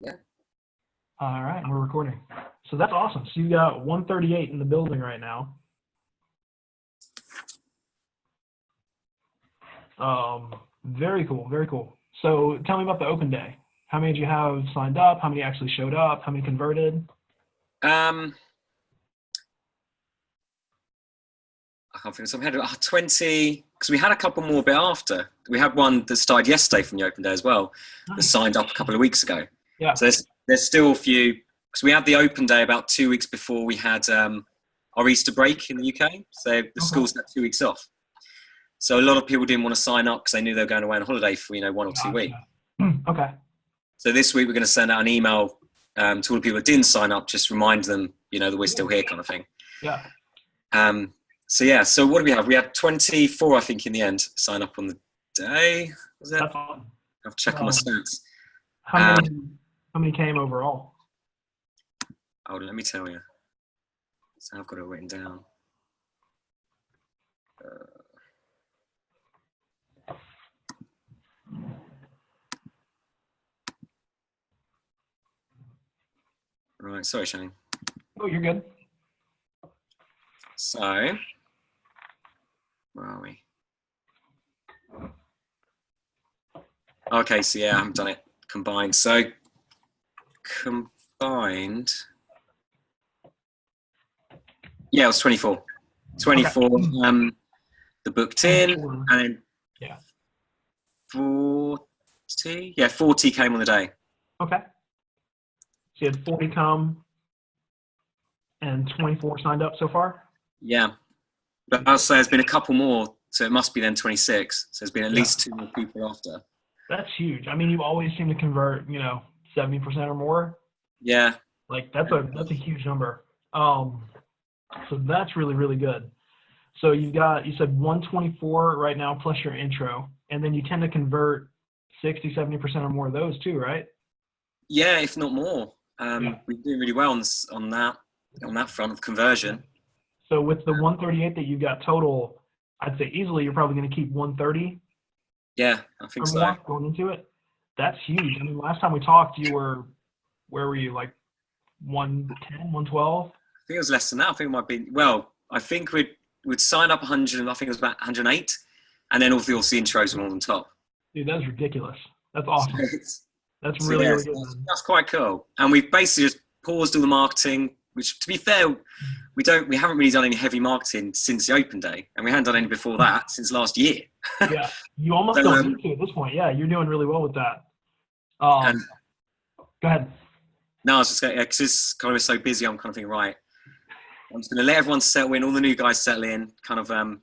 Yeah. All right, we're recording. So that's awesome. So you got 138 in the building right now. Very cool, very cool. So tell me about the open day. How many did you have signed up? How many actually showed up? How many converted? I can't think of some. We had 20, because we had a couple more a bit after. We had one that started yesterday from the open day as well, that Nice. signed up a couple of weeks ago. Yeah. So there's still a few, because we had the open day about 2 weeks before we had our Easter break in the UK. So the schools had 2 weeks off. So a lot of people didn't want to sign up because they knew they were going away on holiday for 1 or 2 weeks. Okay. So this week we're going to send out an email to all the people that didn't sign up, just remind them, that we're still here, kind of thing. Yeah. So what do we have? We had 24, I think, in the end, sign up on the day. Was it? That's fun. I'll check on my stats. How many came overall? Oh, let me tell you. So I've got it written down. Right, sorry, Shane. Oh, you're good. So, where are we? Okay, so yeah, I haven't done it combined. So, combined, yeah, it was 24. 24, okay. The booked in, and then 40 came on the day. Okay. So you had 40 come and 24 signed up so far? Yeah. But I'll say there's been a couple more, so it must be then 26. So there's been at least 2 more people after. That's huge. I mean, you always seem to convert, 70% or more. Yeah. Like that's a huge number. So that's really, really good. So you said 124 right now plus your intro, and then you tend to convert 60, 70% or more of those too, right? Yeah, if not more. We're doing really well on that front of conversion. So with the 138 that you got total, I'd say easily you're probably going to keep 130. Yeah, I think so. More going into it. That's huge. I mean, last time we talked, where were you, like 110, 112? I think it was less than that. I think it might be, I think we'd sign up 100, I think it was about 108, and then all the intros were all on top. Dude, that's ridiculous. That's awesome. That's So really, really good. That's quite cool. And we've basically just paused all the marketing, which, to be fair, we haven't really done any heavy marketing since the open day, and we hadn't done any before that since last year. Yeah, you almost don't need to at this point. Yeah, you're doing really well with that. Go ahead. No, I was just going, because it's kind of so busy, I'm kind of thinking, right, I'm just going to let everyone settle in, all the new guys settle in, kind of, and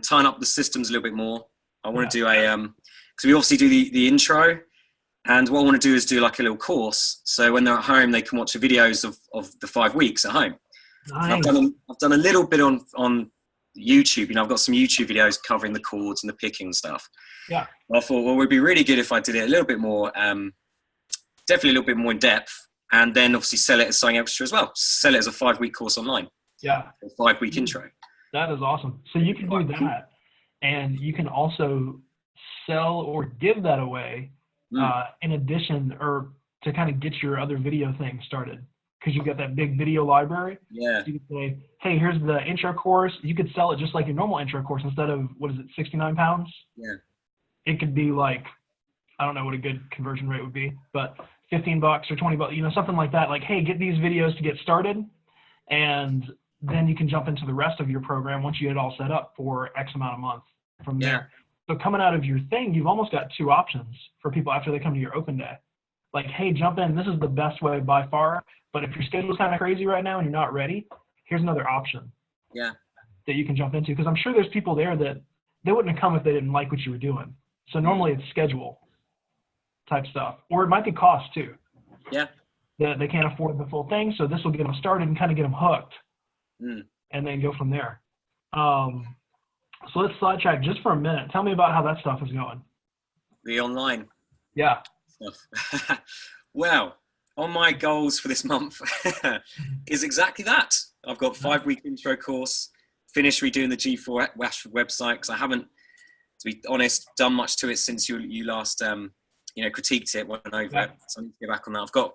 tighten up the systems a little bit more. I want to do because we obviously do the intro, and what I want to do is do like a little course. So when they're at home, they can watch the videos of the 5 weeks at home. Nice. I've done a little bit on YouTube. I've got some YouTube videos covering the chords and the picking and stuff. Yeah. I thought, well, it would be really good if I did it a little bit more, definitely a little bit more in depth, and then obviously sell it as something extra as well. Sell it as a 5-week course online. Yeah. A 5-week intro. That is awesome. So you can do that, and you can also sell or give that away in addition, or to kind of get your other video thing started, because you've got that big video library. Yeah. So you can say, hey, here's the intro course. You could sell it just like your normal intro course. Instead of, 69 pounds? Yeah. It could be like, I don't know what a good conversion rate would be, but $15 or $20, something like that. Like, hey, get these videos to get started, and then you can jump into the rest of your program once you get it all set up for X amount a month from there. So coming out of your thing, you've almost got 2 options for people after they come to your open day. Like, hey, jump in. This is the best way by far. But if your schedule's kind of crazy right now and you're not ready, here's another option. Yeah. That you can jump into. Because I'm sure there's people there that they wouldn't have come if they didn't like what you were doing. So normally it's schedule type stuff. Or it might be cost too. Yeah. They can't afford the full thing. So this will get them started and kind of get them hooked. And then go from there. So let's sidetrack just for a minute. Tell me about how that stuff is going. The online. Yeah. Stuff. Well, on my goals for this month is exactly that. I've got 5-week intro course, finished redoing the G4 Washford website, because I haven't, to be honest, done much to it since you last critiqued it, went over Yeah. it. So I need to get back on that. I've got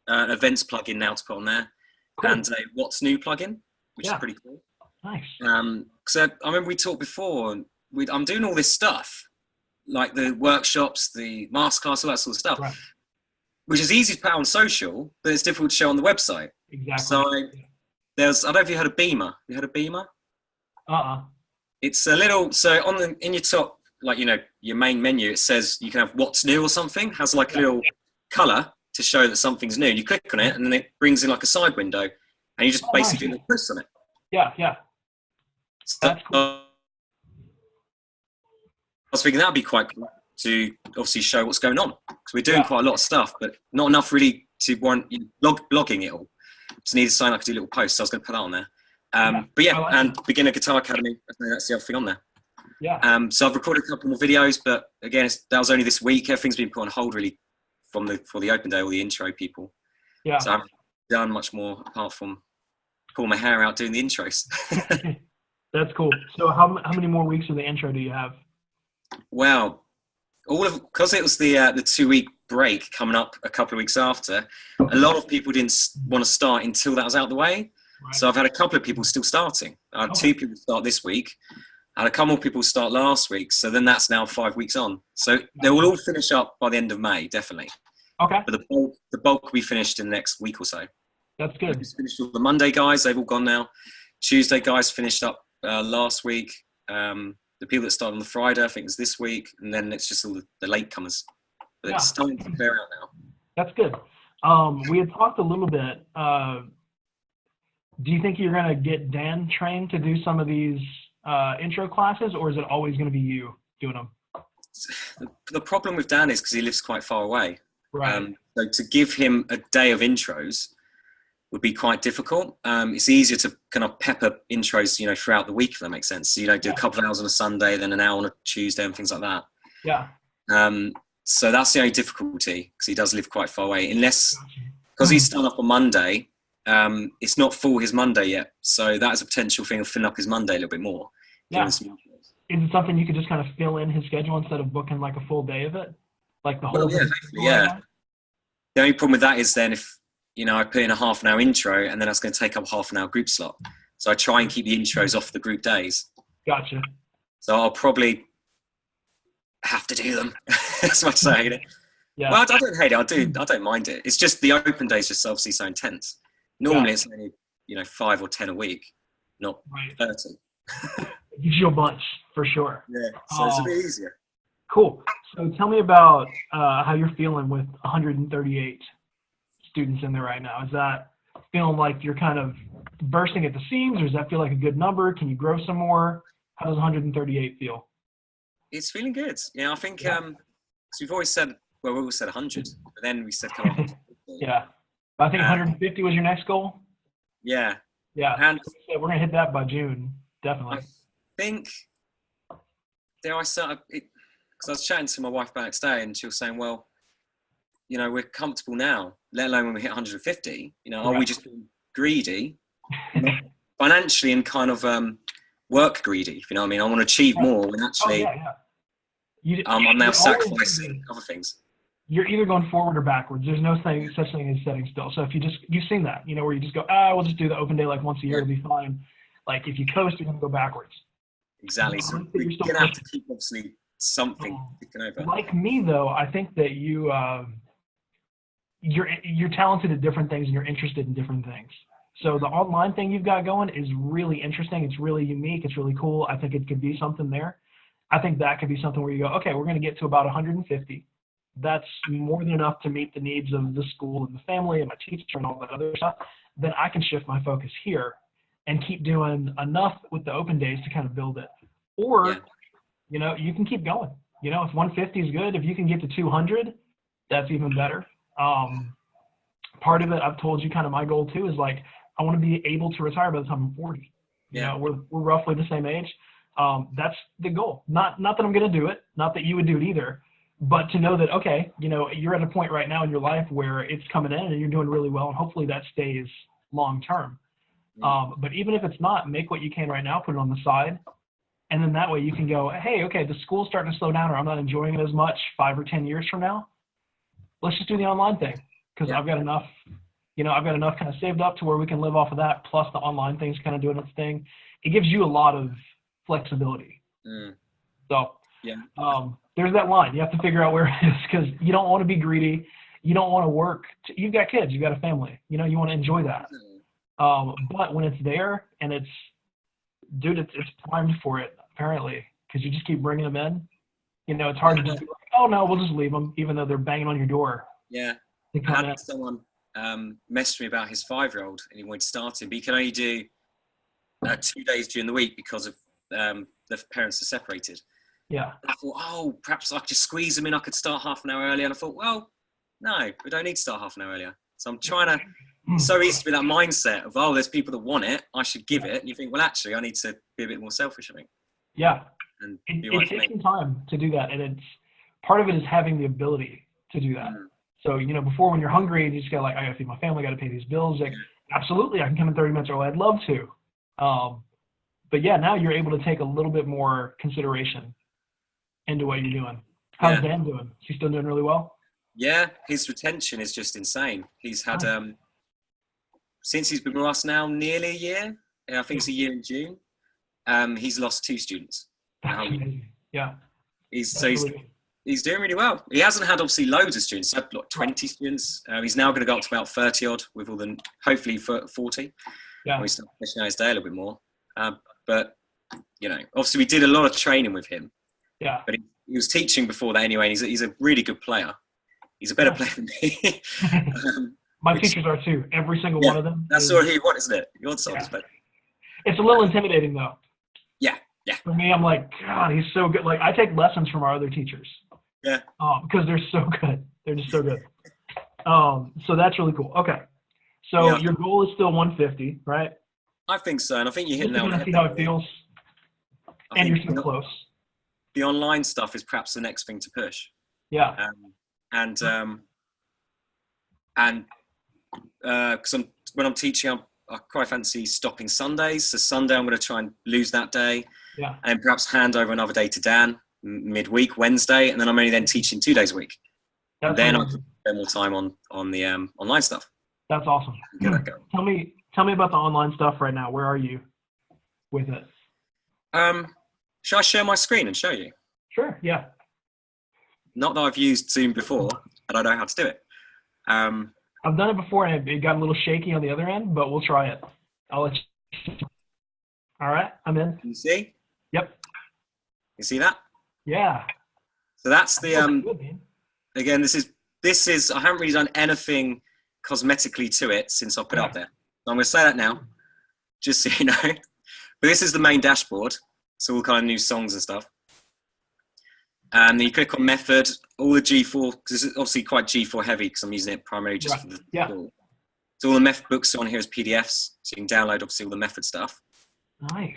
an events plugin now to put on there, Cool. and a What's New plugin, which is Yeah. pretty cool. Nice. So I remember we talked before, and I'm doing all this stuff, like the workshops, the masterclass, all that sort of stuff, Right. which is easy to put out on social, but it's difficult to show on the website. Exactly. So I don't know if you heard of Beamer. You heard of Beamer? It's a little, so in your top, like, your main menu, it says you can have what's new or something, has like a little color to show that something's new. You click on it and then it brings in like a side window and you just basically nice. press on it. Yeah. So, That's cool. I was thinking that'd be quite cool to obviously show what's going on, because we're doing quite a lot of stuff, but not enough really to warrant blogging it all. Just needed to sign up to do little posts. So I was going to put that on there. But yeah, like and Beginner Guitar Academy, that's the other thing on there. Yeah. So I've recorded a couple more videos, but again, that was only this week. Everything's been put on hold really for the open day, all the intro people. Yeah. So I haven't done much more apart from pull my hair out doing the intros. That's cool. So how many more weeks of the intro do you have? Well, because it was the 2-week break coming up a couple of weeks after, a lot of people didn't want to start until that was out of the way. Right. So I've had a couple of people still starting. I had 2 people start this week. I had a couple more people start last week. So then that's now 5 weeks on. So they will all finish up by the end of May, definitely. Okay. But the bulk will be finished in the next week or so. That's good. We've finished all the Monday guys. They've all gone now. Tuesday guys finished up last week. The people that started on the Friday, I think, is this week. And then it's just all the latecomers. But it's starting to clear out now. That's good. We had talked a little bit. Do you think you're going to get Dan trained to do some of these intro classes, or is it always going to be you doing them? The problem with Dan is because he lives quite far away. Right. So to give him a day of intros would be quite difficult. It's easier to kind of pepper intros, throughout the week, if that makes sense. So, do a couple of hours on a Sunday, then an hour on a Tuesday and things like that. Yeah. So that's the only difficulty, because he does live quite far away. Because he's starting up on Monday, it's not full his Monday yet. So that is a potential thing of filling up his Monday a little bit more. Yeah. Is it something you could just kind of fill in his schedule instead of booking like a full day of it? Like the whole yeah. The only problem with that is then if, I put in a half an hour intro and then that's going to take up half an hour group slot. So I try and keep the intros off the group days. Gotcha. So I'll probably have to do them as much as I hate it. Yeah. Well, I don't hate it. I don't mind it. It's just the open days just obviously so intense. Normally it's only, 5 or 10 a week, not 30. Gives you a bunch for sure. Yeah. So it's a bit easier. Cool. So tell me about how you're feeling with 138 students in there right now. Is that feeling like you're kind of bursting at the seams, or does that feel like a good number? Can you grow some more? How does 138 feel? It's feeling good. I think because we've always said, we always said 100, but then we said kind of Yeah. I think 150 was your next goal. Yeah. Yeah. And we're going to hit that by June. Definitely. I think, dare I say, because I was chatting to my wife backstage and she was saying, well, we're comfortable now, let alone when we hit 150. Are we just being greedy financially and kind of work greedy? If you know what I mean? I want to achieve more when actually I'm now sacrificing other things. You're either going forward or backwards. There's no such thing as setting still. So if you've seen that, where you just go, we'll just do the open day like once a year, it'll be fine. Like if you coast, you're going to go backwards. Exactly. So we're going to have to keep obviously something ticking over. Like me though, I think that you're talented at different things and you're interested in different things. So the online thing you've got going is really interesting. It's really unique. It's really cool. I think it could be something there. I think that could be something where you go, okay, we're going to get to about 150. That's more than enough to meet the needs of the school and the family and my teacher and all that other stuff. Then I can shift my focus here and keep doing enough with the open days to kind of build it. Or, you can keep going. If 150 is good, if you can get to 200, that's even better. Part of it, I've told you kind of my goal too, is like, I want to be able to retire by the time I'm 40. We're roughly the same age. That's the goal. Not that I'm going to do it, not that you would do it either, but to know that, okay, you're at a point right now in your life where it's coming in and you're doing really well, and hopefully that stays long term. But even if it's not, make what you can right now, put it on the side. And then that way you can go, hey, okay, the school's starting to slow down or I'm not enjoying it as much 5 or 10 years from now. let's just do the online thing because Yeah. I've got enough, I've got enough kind of saved up to where we can live off of that. Plus the online thing's kind of doing its thing. It gives you a lot of flexibility. So Yeah. there's that line. You have to figure out where it is because you don't want to be greedy. You don't want to work. You've got kids. You've got a family. You want to enjoy that. But when it's there and it's primed for it apparently because you just keep bringing them in. It's hard to just be like, oh no, we'll just leave them even though they're banging on your door. Yeah. I had someone message me about his 5-year-old and he wanted to start him, but he can only do 2 days during the week because of the parents are separated. Yeah. I thought, oh, perhaps I could just squeeze him in. I could start half an hour earlier. And I thought, well, no, we don't need to start half an hour earlier. So I'm trying to. It's so easy to be that mindset of, oh, there's people that want it. I should give it. And you think, well, actually, I need to be a bit more selfish, I think. Yeah. And it takes some time to do that. And it's part of it is having the ability to do that. So, before when you're hungry and you just got like, I got to feed my family, I got to pay these bills. Like, absolutely, I can come in 30 minutes early. I'd love to. But yeah, now you're able to take a little bit more consideration into what you're doing. How's Dan doing? Is he still doing really well? Yeah, his retention is just insane. He's had, since he's been with us now, nearly a year. I think it's a year in June. He's lost 2 students. That's amazing. Yeah. He's doing really well. He hasn't had obviously loads of students. He's had like 20 students. He's now going to go up to about 30 odd with all the, hopefully 40. Yeah. We start pushing out his day a little bit more. But, obviously we did a lot of training with him. Yeah. But he was teaching before that anyway, and he's a really good player. He's a better player than me. My teachers are too. Every single one of them. That's all you want, isn't it? You want something better. It's a little intimidating though. Yeah. For me, I'm like, God, he's so good. Like I take lessons from our other teachers. Yeah. Because they're so good. They're just so good. So that's really cool. Okay. So your goal is still 150, right? I think so, and I think you hit it now. See how it feels. And you're so close. The online stuff is perhaps the next thing to push. Yeah. Because when I'm teaching, I quite fancy stopping Sundays. So Sunday, I'm going to try and lose that day. Yeah. And perhaps hand over another day to Dan midweek, Wednesday, and then I'm only then teaching 2 days a week. Then I can spend more time on the online stuff. That's awesome. Get that going. Tell me about the online stuff right now. Where are you with it? Should I share my screen and show you? Sure. Yeah. Not that I've used Zoom before, and I know how to do it. I've done it before, and it got a little shaky on the other end, but we'll try it. I'll let you. All right, I'm in. Can you see? Yep. You see that? Yeah. So that's the good, again. This is. I haven't really done anything cosmetically to it since I put it up there. So I'm going to say that now, just so you know. But this is the main dashboard. So all kind of new songs and stuff. And then you click on method, all the G4, because it's obviously quite G4 heavy because I'm using it primarily just for the tool. So all the method books on here is PDFs, so you can download obviously all the method stuff. Nice.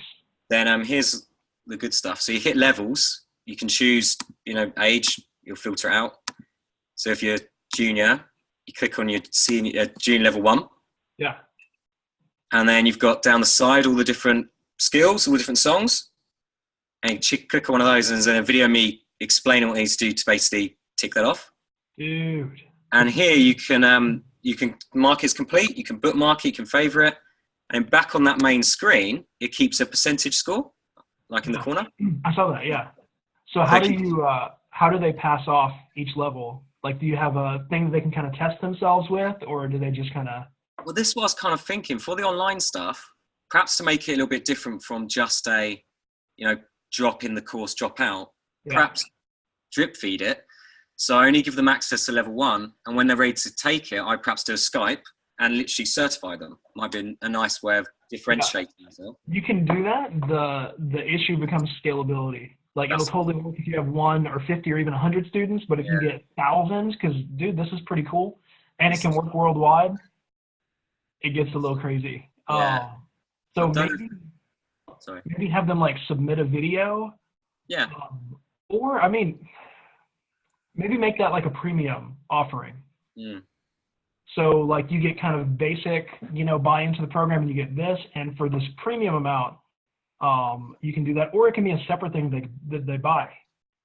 Then here's the good stuff. So you hit levels, you can choose, age, you'll filter it out. So if you're junior, you click on your senior, junior level 1. Yeah. And then you've got down the side all the different skills, all the different songs. And you click on one of those and there's a video of me explaining what it needs to do to basically tick that off. Dude. And here you can mark it's complete, you can bookmark it, you can favorite, and back on that main screen, it keeps a percentage score, like in the corner. I saw that, yeah. So how do they pass off each level? Like, do you have a thing that they can kind of test themselves with, or do they just kind of? Well, this is what I was kind of thinking for the online stuff, perhaps to make it a little bit different from just a, drop in the course, drop out. Yeah. Perhaps drip feed it. So I only give them access to level 1, and when they're ready to take it, I perhaps do a Skype and literally certify them. Might be a nice way of differentiating yourself. You can do that. The issue becomes scalability. Like it'll totally work if you have 1 or 50 or even 100 students, but if you get thousands, because dude, this is pretty cool, and it can work worldwide, it gets a little crazy. Yeah. So maybe have them like submit a video. Yeah. Or maybe make that like a premium offering. Mm. So like you get kind of basic, buy into the program and you get this, and for this premium amount, you can do that, or it can be a separate thing that they buy.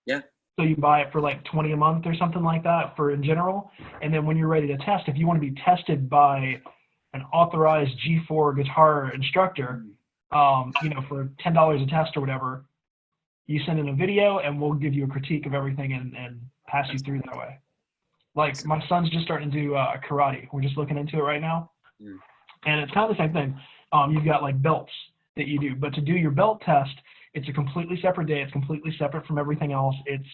Yeah. So you buy it for like 20 a month or something like that for in general. And then when you're ready to test, if you want to be tested by an authorized G4 guitar instructor, for $10 a test or whatever, you send in a video and we'll give you a critique of everything and pass you through that way. Like my son's just starting to do karate. We're just looking into it right now. And it's kind of the same thing. You've got like belts that you do, but to do your belt test, it's a completely separate day. It's completely separate from everything else. It's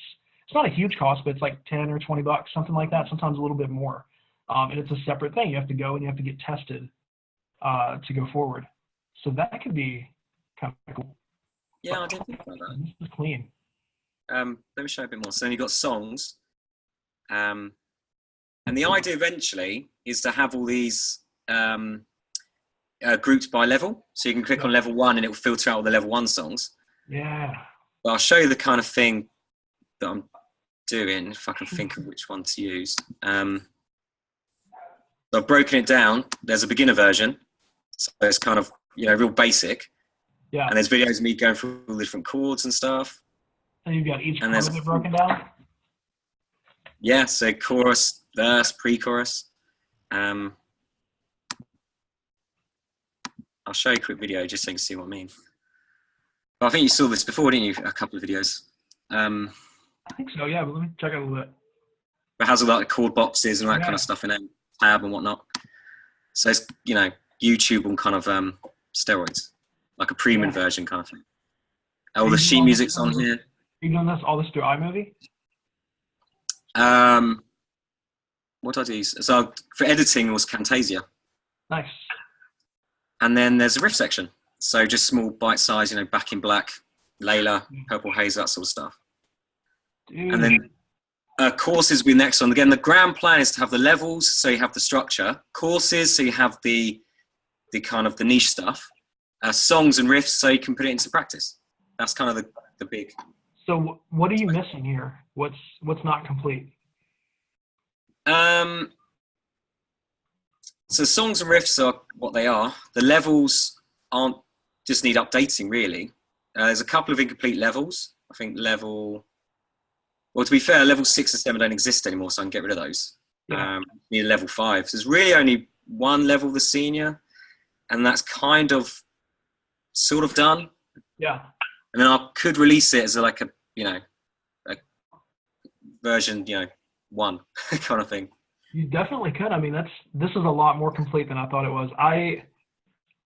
not a huge cost, but it's like 10 or 20 bucks, something like that. Sometimes a little bit more. And it's a separate thing. You have to go and you have to get tested to go forward. So that could be kind of cool. Yeah, I didn't think about that. This is clean. Let me show you a bit more. So then you've got songs. And the idea eventually is to have all these grouped by level. So you can click on level 1 and it will filter out all the level 1 songs. Yeah. But I'll show you the kind of thing that I'm doing, if I can think of which one to use. So I've broken it down. There's a beginner version. So it's kind of, real basic. Yeah. And there's videos of me going through all the different chords and stuff. And you've got each chord of it broken down? Yeah, so chorus, verse, pre-chorus. I'll show you a quick video just so you can see what I mean. But I think you saw this before, didn't you? A couple of videos. I think so, yeah, but let me check out a little bit. It has all like the chord boxes and all that kind of stuff in it, tab and whatnot. So it's, YouTube on kind of steroids, like a premium version kind of thing. All the sheet music's on here. Are you doing all this through iMovie? What did I use? So for editing it was Camtasia. Nice. And then there's a riff section. So just small bite size, Back in Black, Layla, Purple Haze, that sort of stuff. Dude. And then courses will be next one. Again, the grand plan is to have the levels, so you have the structure. Courses, so you have the kind of the niche stuff. Songs and riffs, so you can put it into practice. That's kind of the big. So what are you missing here? What's not complete? So songs and riffs are what they are. The levels just need updating, really. There's a couple of incomplete levels. I think to be fair, level 6 and 7 don't exist anymore, so I can get rid of those. Yeah. Need a level 5. So there's really only one level, the senior, and that's kind of sort of done. Yeah. And then I could release it as a version, 1 kind of thing. You definitely could. I mean, this is a lot more complete than I thought it was. I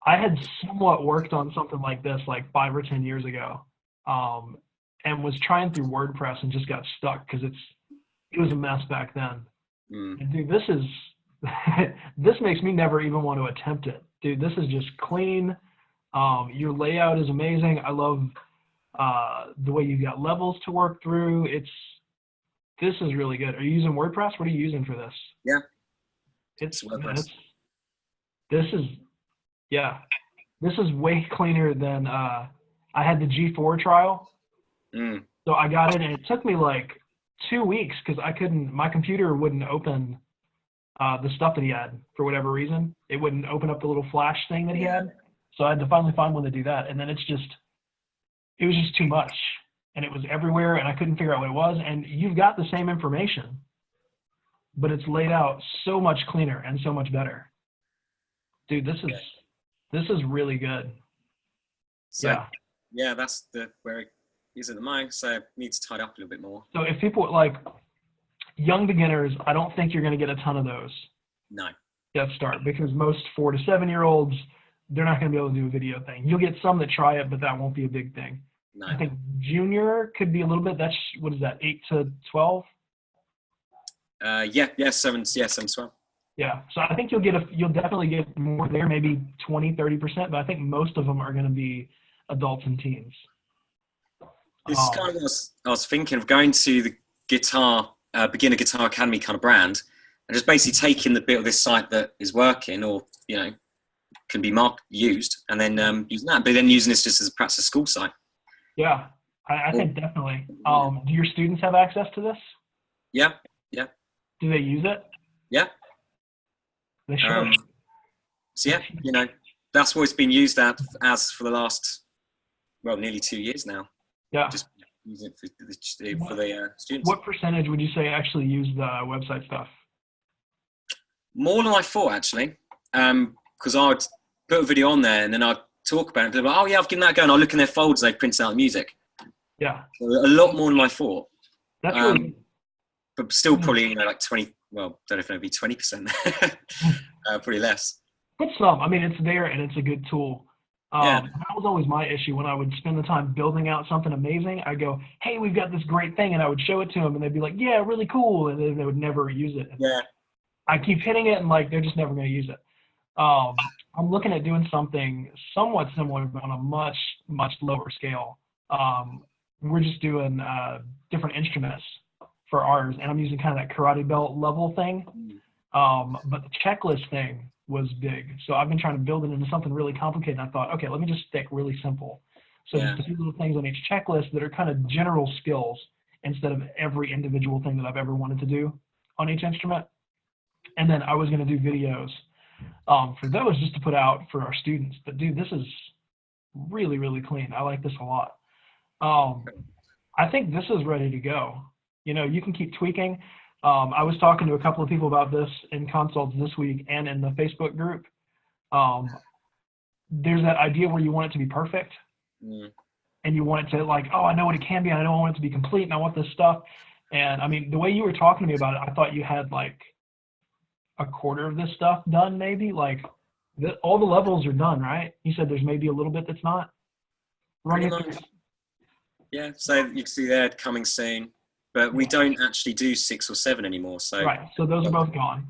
had somewhat worked on something like this like 5 or 10 years ago, and was trying through WordPress and just got stuck because it was a mess back then. And dude, this makes me never even want to attempt it. Dude, this is just clean. Your layout is amazing. I love the way you've got levels to work through. This is really good. Are you using WordPress? What are you using for this? Yeah. It's WordPress. This is way cleaner than I had the G4 trial. So I got it and it took me like 2 weeks because my computer wouldn't open the stuff that he had for whatever reason. It wouldn't open up the little flash thing that he had. So I had to finally find one to do that. And then it was just too much. And it was everywhere, and I couldn't figure out what it was. And you've got the same information, but it's laid out so much cleaner and so much better. Dude, this is really good. So, yeah, that's where it is at the moment. So it needs to tidy up a little bit more. So if people like young beginners, I don't think you're going to get a ton of those. No. Death Start, because most 4 to 7 year olds, they're not going to be able to do a video thing. You'll get some that try it, but that won't be a big thing. No. I think junior could be a little bit. That's, what is that, 8 to 12? 7 to 12. Yeah, so I think you'll definitely get more there, maybe 20-30%, but I think most of them are going to be adults and teens. This is kind of what I was thinking of, going to the beginner guitar academy kind of brand, and just basically taking the bit of this site that is working or can be used, and then using that, but then using this just as perhaps a school site. Yeah, I think definitely. Do your students have access to this? Yeah. Do they use it? Yeah. They should. So yeah, that's what it's been used as for the last, nearly 2 years now. Yeah. Just use it for the students. What percentage would you say actually use the website stuff? More than I thought, actually, because I would put a video on there and then I'd talk about it. They're like, oh yeah, I've given that a go, and I'll look in their folders. They've printed out the music. Yeah, so a lot more than I thought. that's really. But still, probably like 20. Well, don't know if it'd be 20%. Probably less. But some. I mean, it's there and it's a good tool. Yeah. That was always my issue when I would spend the time building out something amazing. I'd go, hey, we've got this great thing, and I would show it to them, and they'd be like, yeah, really cool, and then they would never use it. Yeah. I keep hitting it, and like they're just never going to use it. I'm looking at doing something somewhat similar, but on a much, much lower scale. We're just doing different instruments for ours, and I'm using kind of that karate belt level thing. But the checklist thing was big. So I've been trying to build it into something really complicated. And I thought, okay, let me just stick really simple. So just a few little things on each checklist that are kind of general skills instead of every individual thing that I've ever wanted to do on each instrument. And then I was going to do videos for those just to put out for our students. But dude, this is really, really clean. I like this a lot. I think this is ready to go. You know, you can keep tweaking. I was talking to a couple of people about this in consults this week and in the Facebook group. There's that idea where you want it to be perfect. And you want it to like, oh, I know what it can be, and I don't want it to be complete, and I want this stuff. And I mean, the way you were talking to me about it, I thought you had like a quarter of this stuff done, maybe. Like all the levels are done, right? You said there's maybe a little bit that's not. Yeah, so you can see they're coming soon. But we don't actually do 6 or 7 anymore. So right, so those are both gone.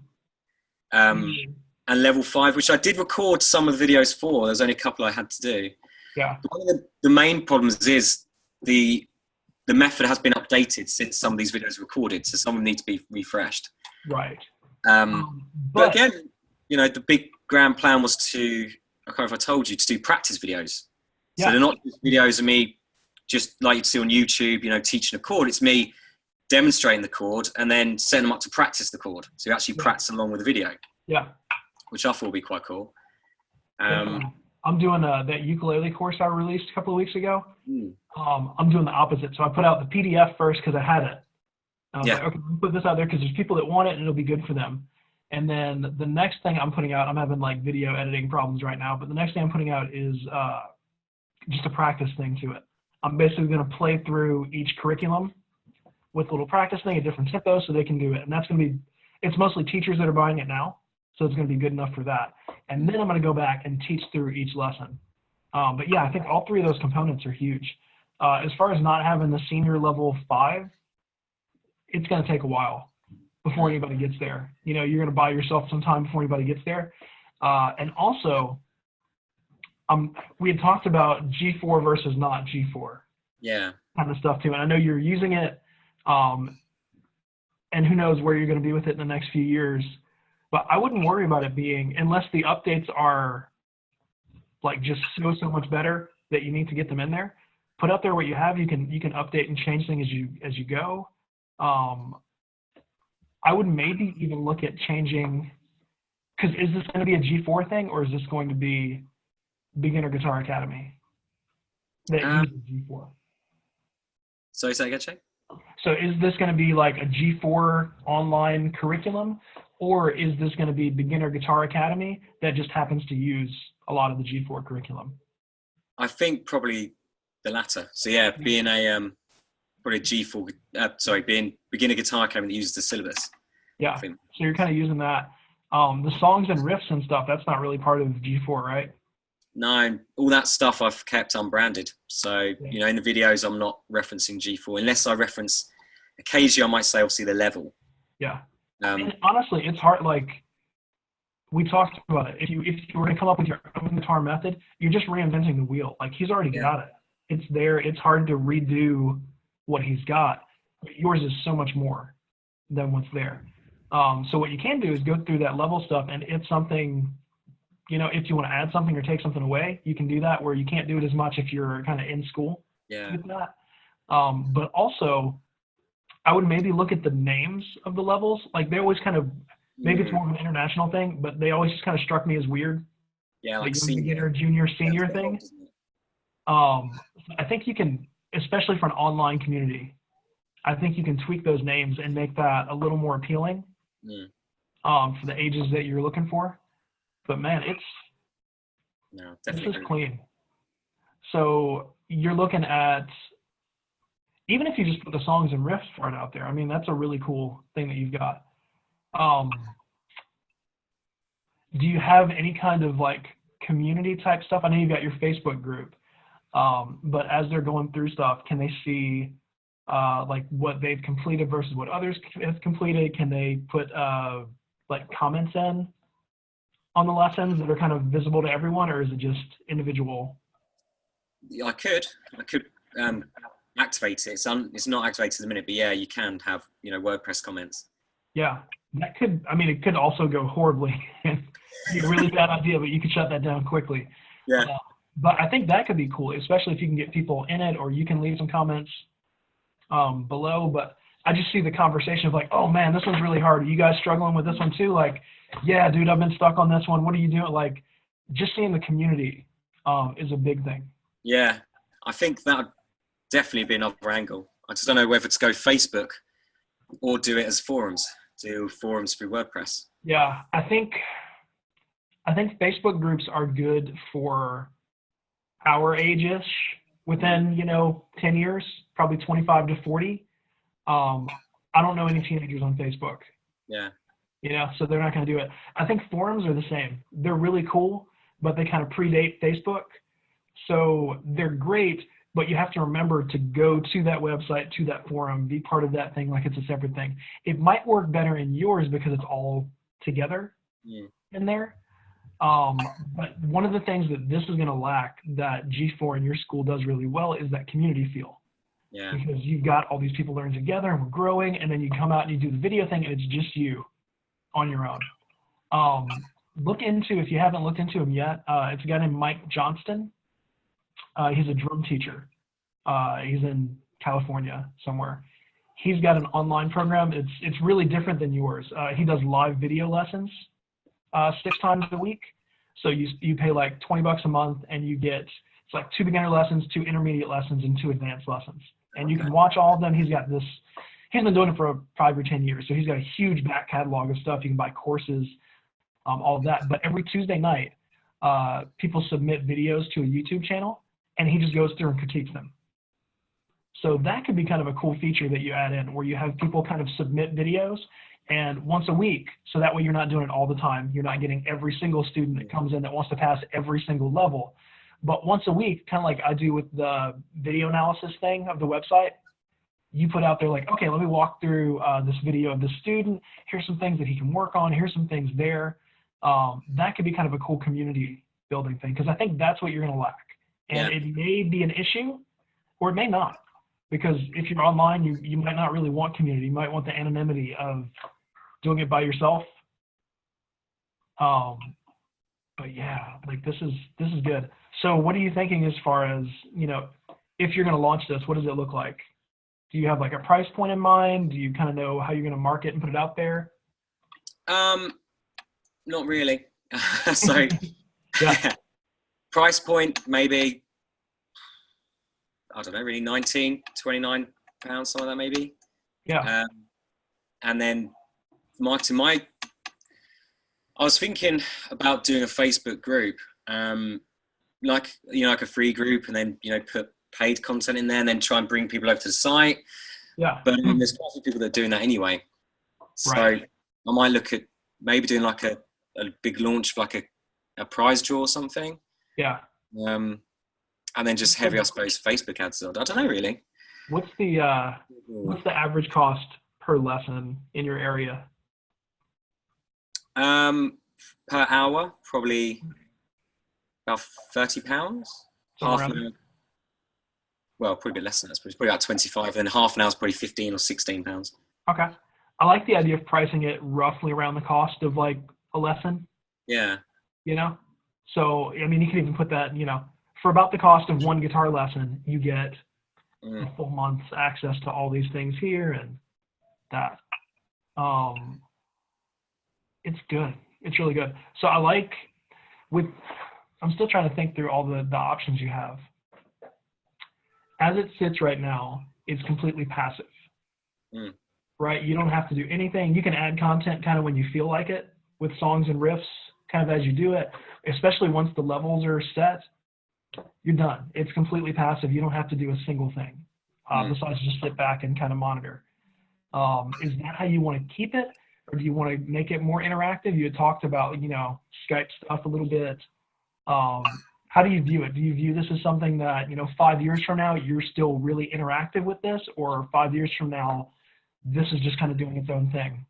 And level 5, which I did record some of the videos for. There's only a couple I had to do. Yeah. But one of the main problems is the method has been updated since some of these videos were recorded, so some of them need to be refreshed. Right. But again, you know, the big grand plan was to, I can't remember if I told you, to do practice videos. So they're not just videos of me just like you'd see on YouTube, you know, teaching a chord. It's me demonstrating the chord and then setting them up to practice the chord. So you actually practice along with the video. Yeah. Which I thought would be quite cool. I'm doing that ukulele course I released a couple of weeks ago. I'm doing the opposite. So I put out the PDF first because I had it. Like, okay, let me put this out there because there's people that want it and it'll be good for them. And then the next thing I'm putting out, I'm having like video editing problems right now, but the next thing I'm putting out is just a practice thing to it. I'm basically going to play through each curriculum with a little practice thing, a different tempo, so they can do it. And that's going to be, it's mostly teachers that are buying it now, so it's going to be good enough for that. And then I'm going to go back and teach through each lesson. But yeah, I think all three of those components are huge. As far as not having the senior level 5, it's going to take a while before anybody gets there. You know, you're going to buy yourself some time before anybody gets there. And also, we had talked about G4 versus not G4. Yeah. Kind of stuff too. And I know you're using it. And who knows where you're going to be with it in the next few years. But I wouldn't worry about it being, unless the updates are like just so much better that you need to get them in there. Put out there what you have. You can update and change things as you go. I would maybe even look at changing, because is this going to be a G4 thing, or is this going to be Beginner Guitar Academy that uses G4? So say again, Shane? So is this going to be like a G4 online curriculum, or is this going to be Beginner Guitar Academy that just happens to use a lot of the G4 curriculum? I think probably the latter. So yeah, being a probably a G4, being Beginner Guitar Academy that uses the syllabus. Yeah. So you're kind of using that. The songs and riffs and stuff, that's not really part of G4, right? No, all that stuff I've kept unbranded. So, you know, in the videos, I'm not referencing G4 unless I reference, occasionally I might say, obviously, the level. Yeah. And honestly, it's hard. Like, we talked about it. If you were to come up with your own guitar method, you're just reinventing the wheel. Like, he's already got it. It's there. It's hard to redo what he's got. But yours is so much more than what's there. So what you can do is go through that level stuff, and it's something, you know, if you want to add something or take something away, you can do that, where you can't do it as much if you're kind of in school with that. But also, I would maybe look at the names of the levels. Like, they always kind of, maybe it's more of an international thing, but they always just kind of struck me as weird. Yeah, like senior, beginner, junior, senior thing. I think you can, especially for an online community, I think you can tweak those names and make that a little more appealing for the ages that you're looking for. But man, this is clean. So you're looking at, even if you just put the songs and riffs part out there, I mean, that's a really cool thing that you've got. Do you have any kind of like community type stuff? I know you've got your Facebook group, but as they're going through stuff, can they see like what they've completed versus what others have completed? Can they put like comments in on the lessons that are kind of visible to everyone, or is it just individual? I could activate it. It's not activated at the minute, but yeah, you can have, you know, WordPress comments. Yeah, that could, I mean, it could also go horribly and be a really bad idea, but you could shut that down quickly. Yeah. But I think that could be cool, especially if you can get people in it, or you can leave some comments below. But I just see the conversation of like, oh man, this one's really hard. Are you guys struggling with this one too? Like, yeah, dude, I've been stuck on this one. What are you doing? Like, just seeing the community is a big thing. Yeah, I think that would definitely be another angle. I just don't know whether to go Facebook or do it as forums, do forums through WordPress. Yeah, I think Facebook groups are good for our age-ish, within, you know, 10 years, probably 25 to 40. I don't know any teenagers on Facebook. Yeah. You know, so they're not going to do it. I think forums are the same. They're really cool, but they kind of predate Facebook. So they're great, but you have to remember to go to that website, to that forum, be part of that thing like it's a separate thing. It might work better in yours because it's all together in there. But one of the things that this is going to lack that G4 in your school does really well is that community feel. Yeah. Because you've got all these people learning together and we're growing, and then you come out and you do the video thing and it's just you on your own. Look into, if you haven't looked into him yet, it's a guy named Mike Johnston. He's a drum teacher. He's in California somewhere. He's got an online program. It's really different than yours. He does live video lessons 6 times a week. So you pay like $20 a month, and you get, it's like 2 beginner lessons, 2 intermediate lessons, and 2 advanced lessons. And you can watch all of them. He's been doing it for 5 or 10 years. So he's got a huge back catalog of stuff. You can buy courses, all of that. But every Tuesday night, people submit videos to a YouTube channel, and he just goes through and critiques them. So that could be kind of a cool feature that you add in, where you have people kind of submit videos, and once a week, so that way you're not doing it all the time. You're not getting every single student that comes in that wants to pass every single level. But once a week, kind of like I do with the video analysis thing of the website, you put out there like, okay, let me walk through this video of this student. Here's some things that he can work on. Here's some things there. That could be kind of a cool community building thing, because I think that's what you're going to lack. And it may be an issue, or it may not. Because if you're online, you might not really want community. You might want the anonymity of doing it by yourself. But yeah, like this is good. So what are you thinking as far as, you know, if you're going to launch this, what does it look like? Do you have like a price point in mind? Do you kind of know how you're going to market and put it out there? Not really. So yeah. Price point, maybe, I don't know, really 19, 29 pounds, something like that maybe. Yeah. And then I was thinking about doing a Facebook group, like a free group, and then, put paid content in there, and then try and bring people over to the site. Yeah. But there's quite a few people that are doing that anyway. So right. I might look at maybe doing like a big launch, like a prize draw or something. Yeah. And then just heavy, I suppose, Facebook ads. I don't know really. What's the average cost per lesson in your area? Per hour, probably about £30. Half an hour. Well, probably a bit less than that. It's probably about 25, and half an hour is probably £15 or £16. Okay. I like the idea of pricing it roughly around the cost of like a lesson. Yeah. So, I mean, you can even put that, for about the cost of one guitar lesson, you get a full month's access to all these things here and that. It's good. It's really good. So I'm still trying to think through all the options you have. as it sits right now, it's completely passive, right? You don't have to do anything. You can add content kind of when you feel like it with songs and riffs kind of as you do it, especially once the levels are set, you're done. It's completely passive. You don't have to do a single thing besides just sit back and kind of monitor. Is that how you want to keep it? Or do you want to make it more interactive? You had talked about, Skype stuff a little bit. How do you view it? Do you view this as something that, 5 years from now, you're still really interactive with this, or 5 years from now, this is just kind of doing its own thing?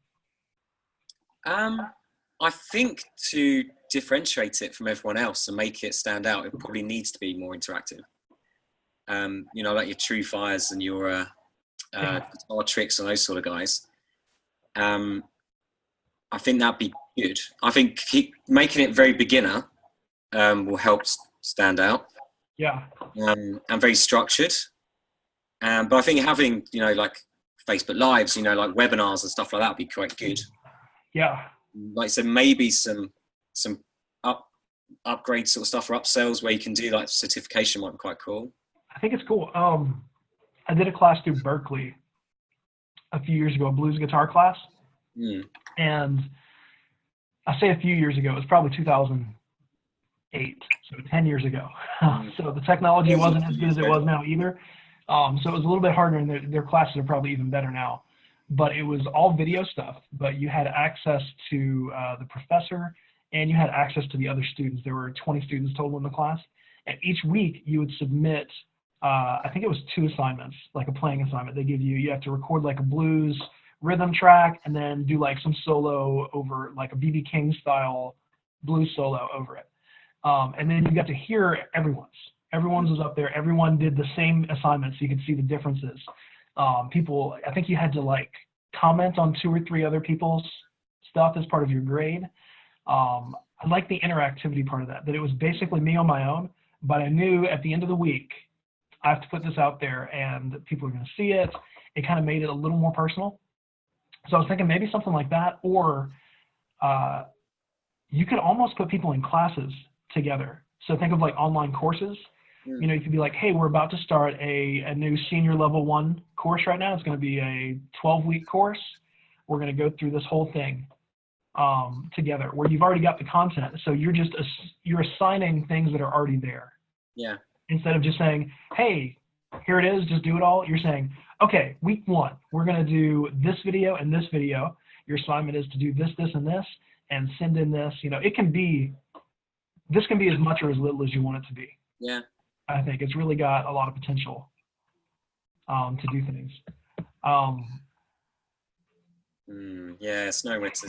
I think to differentiate it from everyone else and make it stand out, it probably needs to be more interactive. Like your True Fires and your Guitar Tricks and those sort of guys. I think that'd be good. I think making it very beginner will help stand out. Yeah. And very structured. But I think having, like Facebook Lives, like webinars and stuff like that would be quite good. Yeah. Like I said, maybe some upgrade sort of stuff or upsells where you can do like certification might be quite cool. I think it's cool. I did a class through Berkeley a few years ago, a blues guitar class. And I say a few years ago, it was probably 2008, so 10 years ago. So the technology wasn't as good as it was now either. So it was a little bit harder, and their classes are probably even better now. But it was all video stuff, but you had access to the professor, and you had access to the other students. There were 20 students total in the class. And each week you would submit, I think it was 2 assignments, like a playing assignment. They give you have to record like a blues rhythm track and then do like some solo over like a B.B. King style blues solo over it. And then you got to hear everyone's. Everyone's was up there. Everyone did the same assignment, so you could see the differences. People, I think you had to like comment on 2 or 3 other people's stuff as part of your grade. I like the interactivity part of that it was basically me on my own, but I knew at the end of the week, I have to put this out there and people are going to see it. It kind of made it a little more personal. So I was thinking maybe something like that, or you could almost put people in classes together. So think of like online courses. You could be like, hey, we're about to start a new senior level 1 course right now. It's going to be a 12-week course. We're going to go through this whole thing together, where you've already got the content. So you're assigning things that are already there. Yeah. Instead of just saying, hey, here it is, just do it all. You're saying, okay, week 1, we're going to do this video and this video. Your assignment is to do this, this, and this, and send in this. This can be as much or as little as you want it to be. Yeah. I think it's really got a lot of potential to do things. Yeah, it's nowhere to.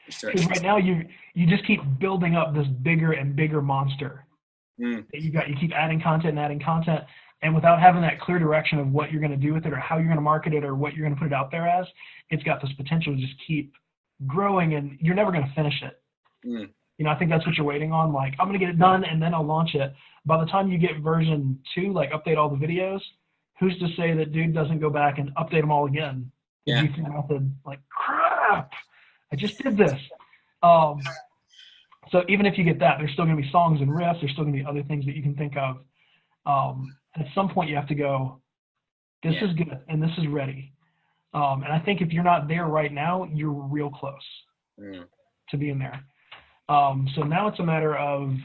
Because right now you just keep building up this bigger and bigger monster. That you keep adding content, and without having that clear direction of what you're going to do with it, or how you're going to market it, or what you're going to put it out there as, it's got this potential to just keep growing, and you're never going to finish it. I think that's what you're waiting on. Like, I'm going to get it done, and then I'll launch it. By the time you get version 2, like update all the videos, who's to say that dude doesn't go back and update them all again? Yeah. You think about like, crap, I just did this. So even if you get that, there's still going to be songs and riffs. There's still going to be other things that you can think of. At some point, you have to go, this is good, and this is ready. And I think if you're not there right now, you're real close to being there. So now it's a matter of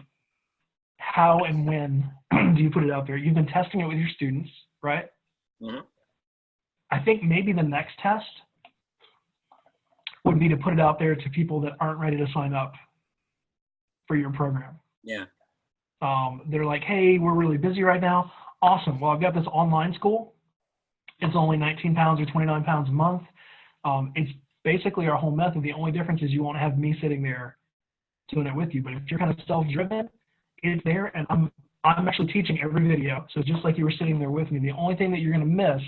how and when do you put it out there. You've been testing it with your students, right? I think maybe the next test would be to put it out there to people that aren't ready to sign up for your program. Yeah. They're like, hey, we're really busy right now. Awesome. Well, I've got this online school. It's only 19 pounds or 29 pounds a month. It's basically our whole method. The only difference is you won't have me sitting there doing it with you. But if you're kind of self-driven, it's there, and I'm actually teaching every video. So just like you were sitting there with me, the only thing that you're going to miss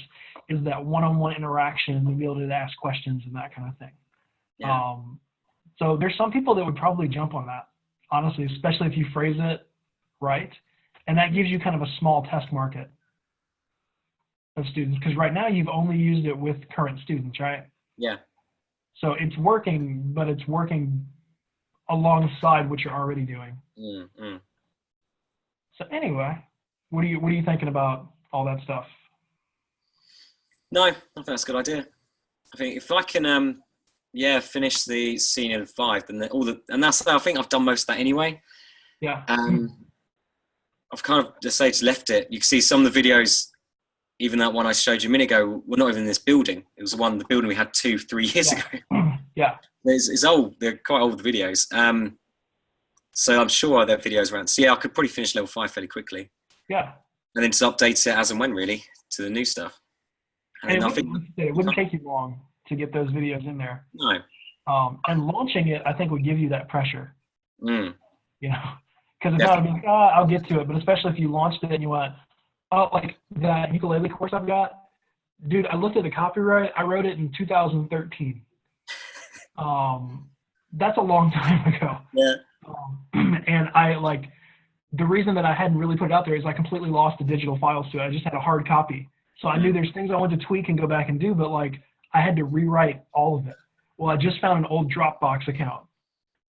is that one-on-one interaction and be able to ask questions and that kind of thing. Yeah. So there's some people that would probably jump on that, honestly, especially if you phrase it right. And that gives you kind of a small test market of students, because right now you've only used it with current students, right? Yeah. So it's working, but it's working alongside what you're already doing. So anyway, what are you thinking about all that stuff? No, I think that's a good idea. I think if I can, finish the senior 5, then and that's, I think I've done most of that anyway. Yeah. I've kind of just left it. You can see some of the videos, even that one I showed you a minute ago, we're not even in this building. It was the building we had 2-3 years ago. Yeah. It's old. They're quite old, the videos. So I'm sure there are videos around. So yeah, I could probably finish level 5 fairly quickly. Yeah. And then just update it as and when, really, to the new stuff. And it wouldn't take you long to get those videos in there. No. And launching it, I think, would give you that pressure. Mm. You know, because it's not like, I'll get to it. But especially if you launched it and you went, like that ukulele course I've got, dude, I looked at the copyright. I wrote it in 2013. That's a long time ago. Yeah. And the reason that I hadn't really put it out there is I completely lost the digital files to it. I just had a hard copy. So I knew there's things I wanted to tweak and go back and do, but I had to rewrite all of it. Well, I just found an old Dropbox account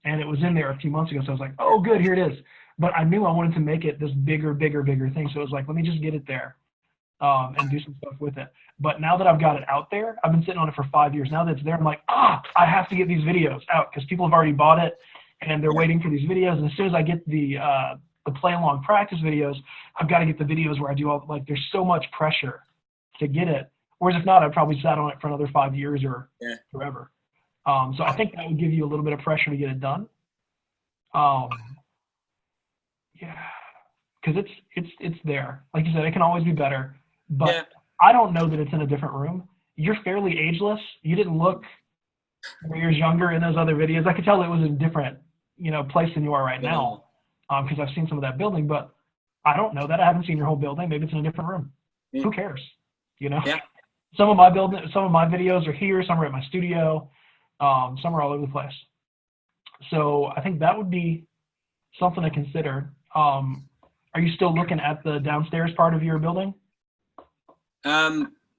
and it was in there a few months ago. So I was like, oh, good, here it is. But I knew I wanted to make it this bigger thing. So it was like, let me just get it there and do some stuff with it. But now that I've got it out there, I've been sitting on it for 5 years. Now that it's there, I'm like, I have to get these videos out because people have already bought it and they're waiting for these videos. And as soon as I get the play along practice videos, I've got to get the videos where I do all, there's so much pressure to get it. Whereas if not, I'd probably sat on it for another 5 years or forever. So I think that would give you a little bit of pressure to get it done. Because it's there. Like you said, it can always be better. But I don't know that it's in a different room. You're fairly ageless. You didn't look 4 years younger in those other videos. I could tell it was a different, place than you are right now. Because I've seen some of that building, but I don't know that. I haven't seen your whole building. Maybe it's in a different room. Who cares? Yeah. Some of my videos are here. Some are at my studio. Some are all over the place. So I think that would be something to consider. Are you still looking at the downstairs part of your building?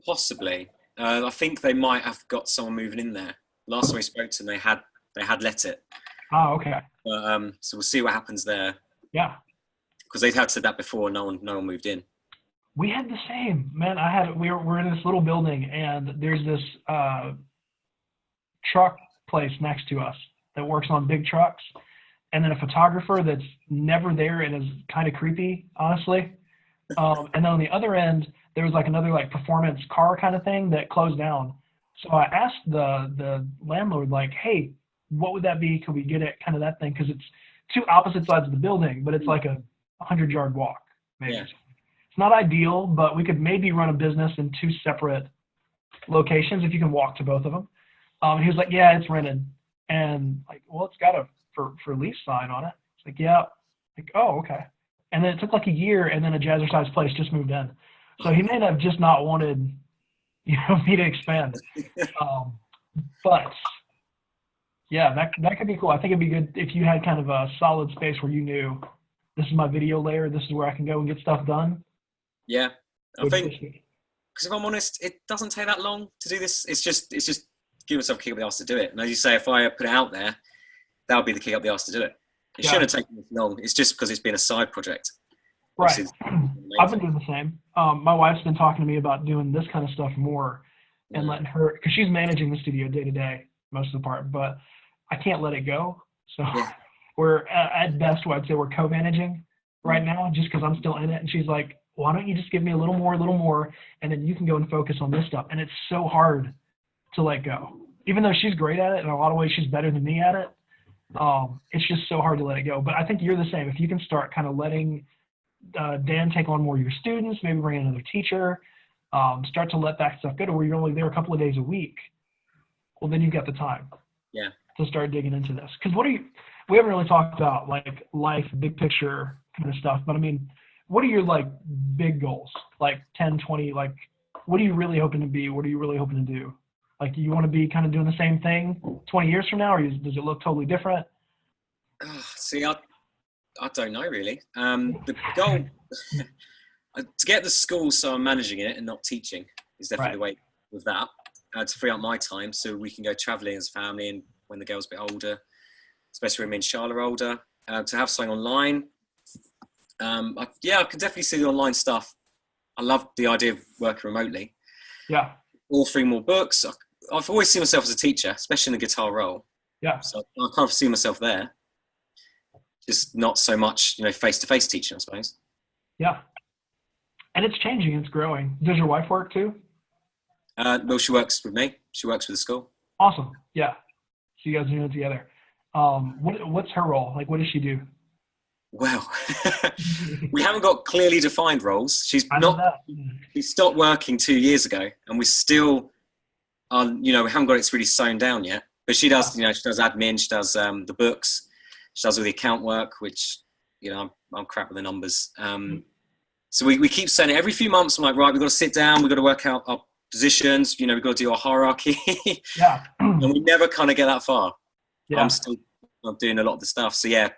Possibly. I think they might have got someone moving in there. Last time we spoke to them, they had let it. Oh, okay. So we'll see what happens there. Yeah. Because they'd had said that before. No one moved in. We had the same, man. We're in this little building, and there's this truck place next to us that works on big trucks, and then a photographer that's never there and is kind of creepy, honestly. And then on the other end, there was another performance car kind of thing that closed down. So I asked the landlord, hey, what would that be? Could we get it? Kind of that thing, because it's two opposite sides of the building, but it's like a 100-yard walk, maybe. Yeah. It's not ideal, but we could maybe run a business in 2 separate locations if you can walk to both of them. He was like, yeah, it's rented. And well, it's got a for lease sign on it. It's like, yeah. Oh, okay. And then it took a year, and then a Jazzercise place just moved in. So he may have just not wanted, me to expand. But yeah, that could be cool. I think it'd be good if you had kind of a solid space where you knew this is my video layer, this is where I can go and get stuff done. Yeah, I think, because if I'm honest, it doesn't take that long to do this. It's just give myself a kick up the arse to do it. And as you say, if I put it out there, that would be the kick up the arse to do it. It shouldn't have taken long. It's just because it's been a side project. Right. I've been doing the same. My wife's been talking to me about doing this kind of stuff more and letting her, because she's managing the studio day to day most of the part, but I can't let it go. So we're at best, I'd say we're co-managing right now, just because I'm still in it. And she's like, why don't you just give me a little more, and then you can go and focus on this stuff. And it's so hard to let go. Even though she's great at it, in a lot of ways she's better than me at it, it's just so hard to let it go. But I think you're the same. If you can start kind of letting Dan take on more of your students, maybe bring in another teacher, start to let that stuff go to where you're only there a couple of days a week, well, then you've got the time to start digging into this. Because we haven't really talked about life, big picture kind of stuff, but I mean, what are your big goals? 10, 20, what are you really hoping to be? What are you really hoping to do? Do you want to be kind of doing the same thing 20 years from now, or does it look totally different? See, I don't know really. The goal to get the school so I'm managing it and not teaching is definitely the way with that. To free up my time so we can go travelling as a family, and when the girl's a bit older, especially when me and Charlotte are older, to have something online. I can definitely see the online stuff I love the idea of working remotely. Yeah. All 3 more books. I've always seen myself as a teacher, especially in the guitar role. Yeah. So I kind of see myself there. Just not so much, face-to-face teaching, I suppose. Yeah. And it's changing. It's growing. Does your wife work too? Well, she works with me. She works with the school. Awesome. Yeah. So you guys are doing it together. What's her role? Like, what does she do? Well, we haven't got clearly defined roles. She stopped working 2 years ago, and we still we haven't got it really sewn down yet. But she does, she does admin. She does the books. She does all the account work, which, I'm crap with the numbers. So we keep saying it every few months. I'm like, right, we've got to sit down. We've got to work out our positions. We've got to do our hierarchy. Yeah. And we never kind of get that far. Yeah. I'm doing a lot of the stuff. So yeah.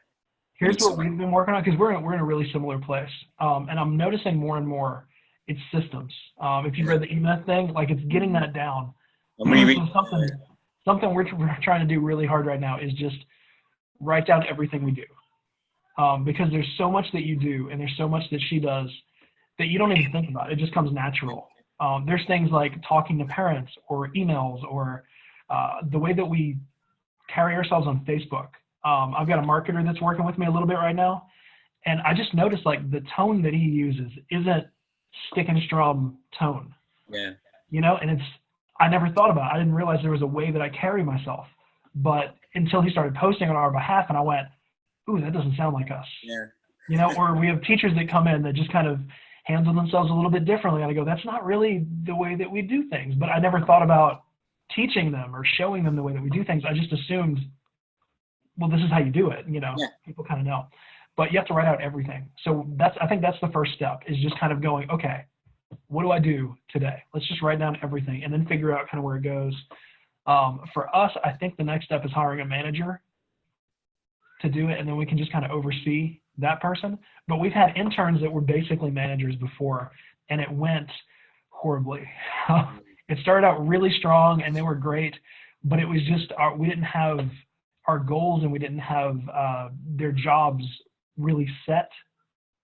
Here's what we've been working on, because we're in a really similar place. And I'm noticing more and more it's systems. If you read the E-Myth thing, like, it's getting that down. Something we're trying to do really hard right now is just write down everything we do. Because there's so much that you do, and there's so much that she does that you don't even think about. It just comes natural. There's things like talking to parents, or emails, or the way that we carry ourselves on Facebook. I've got a marketer that's working with me a little bit right now, and I just noticed, like, the tone that he uses isn't stick and strum tone. Yeah. And I never thought about it. I didn't realize there was a way that I carry myself, but until he started posting on our behalf, and I went, ooh, that doesn't sound like us. Yeah. Or we have teachers that come in that just kind of handle themselves a little bit differently. And I go, that's not really the way that we do things. But I never thought about teaching them or showing them the way that we do things. I just assumed, well, this is how you do it. People kind of know. But you have to write out everything. So I think that's the first step, is just kind of going, okay, what do I do today? Let's just write down everything and then figure out kind of where it goes. For us, I think the next step is hiring a manager to do it, and then we can just kind of oversee that person. But we've had interns that were basically managers before, and it went horribly. It started out really strong, and they were great, but it was just we didn't have our goals, and we didn't have their jobs really set.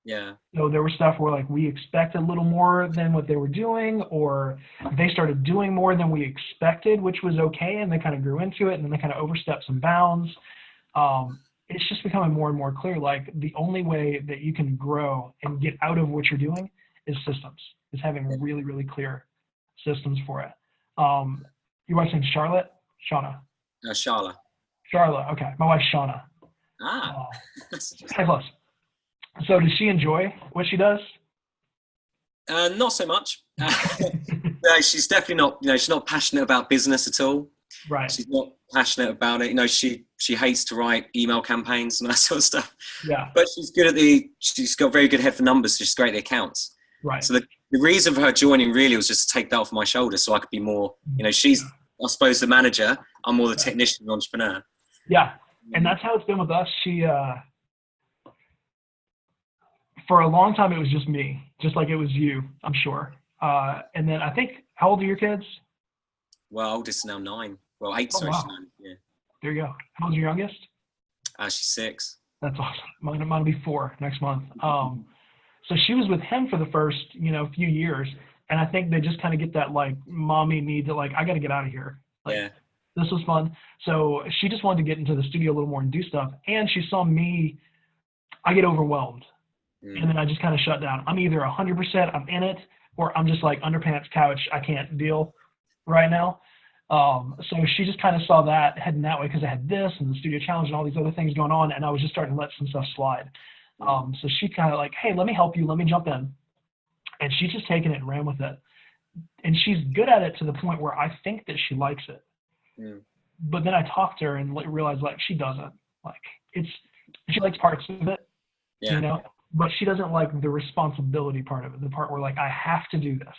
Yeah. So there was stuff where, like, we expected a little more than what they were doing, or they started doing more than we expected, which was okay, and they kind of grew into it, and then they kind of overstepped some bounds. It's just becoming more and more clear, like, the only way that you can grow and get out of what you're doing is systems, is having really, really clear systems for it. Your wife's name's Charlotte? Shauna? Charla. Charla, okay. My wife's Shauna. Hey, close. So does she enjoy what she does? Not so much. No, she's definitely not, she's not passionate about business at all. Right. She's not passionate about it. She hates to write email campaigns and that sort of stuff. Yeah. But she's got a very good head for numbers, so she's great at the accounts. Right. So the reason for her joining really was just to take that off my shoulders so I could be more, she's, I suppose, the manager. I'm more the technician and entrepreneur. Yeah. And that's how it's been with us. She, for a long time, it was just me, just like it was you, I'm sure. And then I think, how old are your kids? Well, oldest is now 9. Well, 8, sorry. Wow. 9, yeah. There you go. How old's your youngest? She's 6. That's awesome. Mine will be 4 next month. So she was with him for the first, few years. And I think they just kind of get that, like, mommy need to, like, I got to get out of here. Like, yeah. This was fun. So she just wanted to get into the studio a little more and do stuff. And she saw me, I get overwhelmed. And then I just kind of shut down. I'm either 100% I'm in it, or I'm just like underpants couch. I can't deal right now. So she just kind of saw that heading that way, because I had this and the studio challenge and all these other things going on, and I was just starting to let some stuff slide. So she kind of like, hey, let me help you. Let me jump in. And she's just taken it and ran with it. And she's good at it to the point where I think that she likes it. But then I talked to her and realized, like, she doesn't. Like, she likes parts of it, but she doesn't like the responsibility part of it, the part where, like, I have to do this.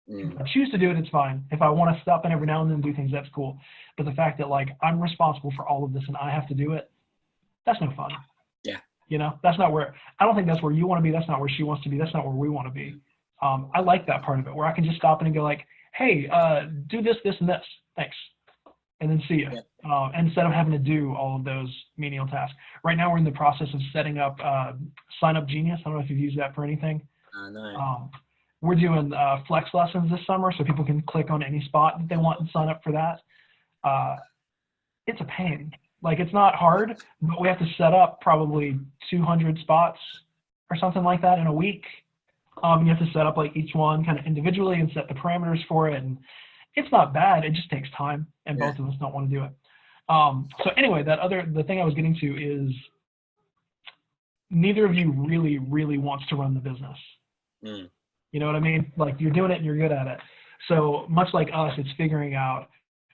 If I choose to do it, it's fine. If I want to stop in every now and then and do things, that's cool. But the fact that, like, I'm responsible for all of this and I have to do it, that's no fun. Yeah. That's not where, I don't think that's where you want to be. That's not where she wants to be. That's not where we want to be. I like that part of it, where I can just stop in and go, like, hey, do this, this, and this. Thanks. And then see you. Yeah. Instead of having to do all of those menial tasks. Right now we're in the process of setting up Sign Up Genius. I don't know if you've used that for anything. No. We're doing flex lessons this summer, so people can click on any spot that they want and sign up for that. It's a pain. Like, it's not hard, but we have to set up probably 200 spots or something like that in a week. You have to set up like each one kind of individually and set the parameters for it. And it's not bad. It just takes time, and both of us don't want to do it. So anyway, the thing I was getting to is neither of you really wants to run the business. You know what I mean? Like, you're doing it and you're good at it. So much like us, it's figuring out